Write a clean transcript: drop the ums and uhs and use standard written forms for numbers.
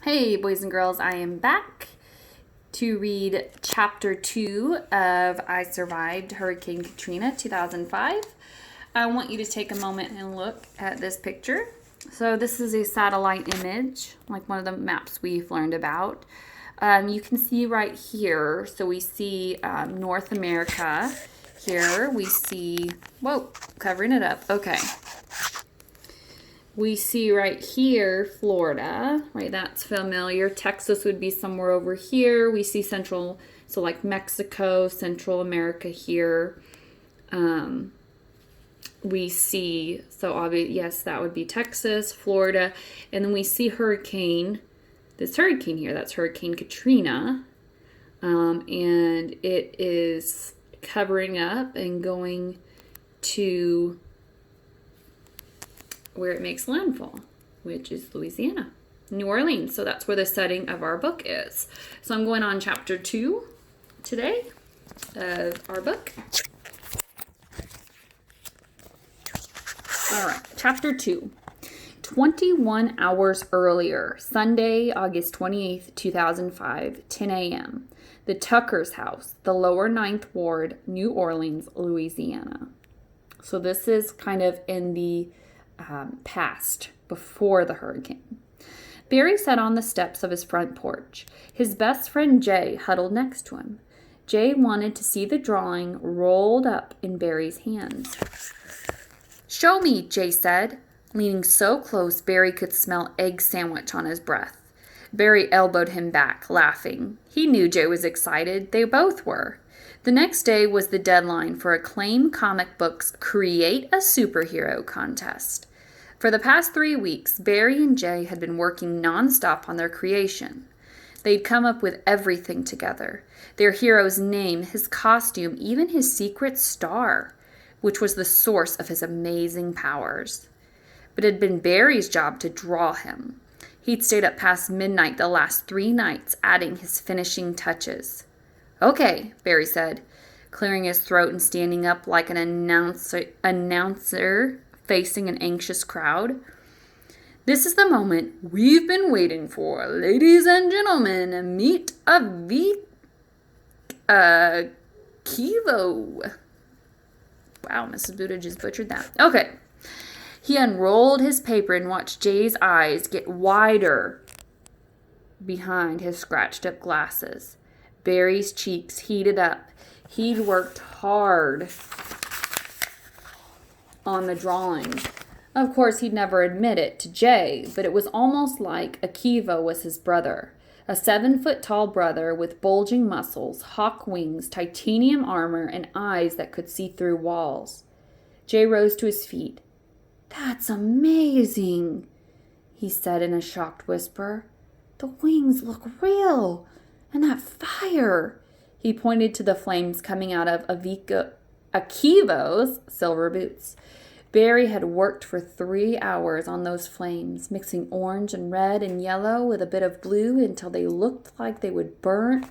Hey, boys and girls, I am back to read chapter 2 of I Survived Hurricane Katrina 2005. I want you to take a moment and look at this picture. So, this is a satellite image, like one of the maps we've learned about. You can see right here, so we see North America here. We see, whoa, covering it up. Okay. We see right here, Florida, right? That's familiar. Texas would be somewhere over here. We see Central, so like Mexico, Central America here. We see, so obvious, yes, that would be Texas, Florida. And then we see this hurricane here, that's Hurricane Katrina. And it is covering up and going to where it makes landfall, which is Louisiana, New Orleans. So that's where the setting of our book is. So I'm going on chapter 2 today of our book. All right, chapter 2. 21 hours earlier, Sunday, August 28th, 2005, 10 a.m., the Tucker's house, the lower 9th Ward, New Orleans, Louisiana. So this is kind of in the past, before the hurricane. Barry sat on the steps of his front porch. His best friend Jay huddled next to him. Jay wanted to see the drawing rolled up in Barry's hands. "Show me," Jay said, leaning so close Barry could smell egg sandwich on his breath. Barry elbowed him back, laughing. He knew Jay was excited. They both were. The next day was the deadline for Acclaim Comic Books' Create a Superhero contest. For the past 3 weeks, Barry and Jay had been working nonstop on their creation. They'd come up with everything together. Their hero's name, his costume, even his secret star, which was the source of his amazing powers. But it had been Barry's job to draw him. He'd stayed up past midnight the last 3 nights, adding his finishing touches. "Okay," Barry said, clearing his throat and standing up like an announcer facing an anxious crowd. "This is the moment we've been waiting for. Ladies and gentlemen, meet Kivo." Wow, Mrs. Buddha just butchered that. Okay. He unrolled his paper and watched Jay's eyes get wider behind his scratched up glasses. Barry's cheeks heated up. He'd worked hard on the drawing. Of course, he'd never admit it to Jay, but it was almost like Akiva was his brother. A 7-foot-tall brother with bulging muscles, hawk wings, titanium armor, and eyes that could see through walls. Jay rose to his feet. "That's amazing," he said in a shocked whisper. "The wings look real. And that fire." He pointed to the flames coming out of Akivo's silver boots. Barry had worked for 3 hours on those flames, mixing orange and red and yellow with a bit of blue until they looked like they would burn.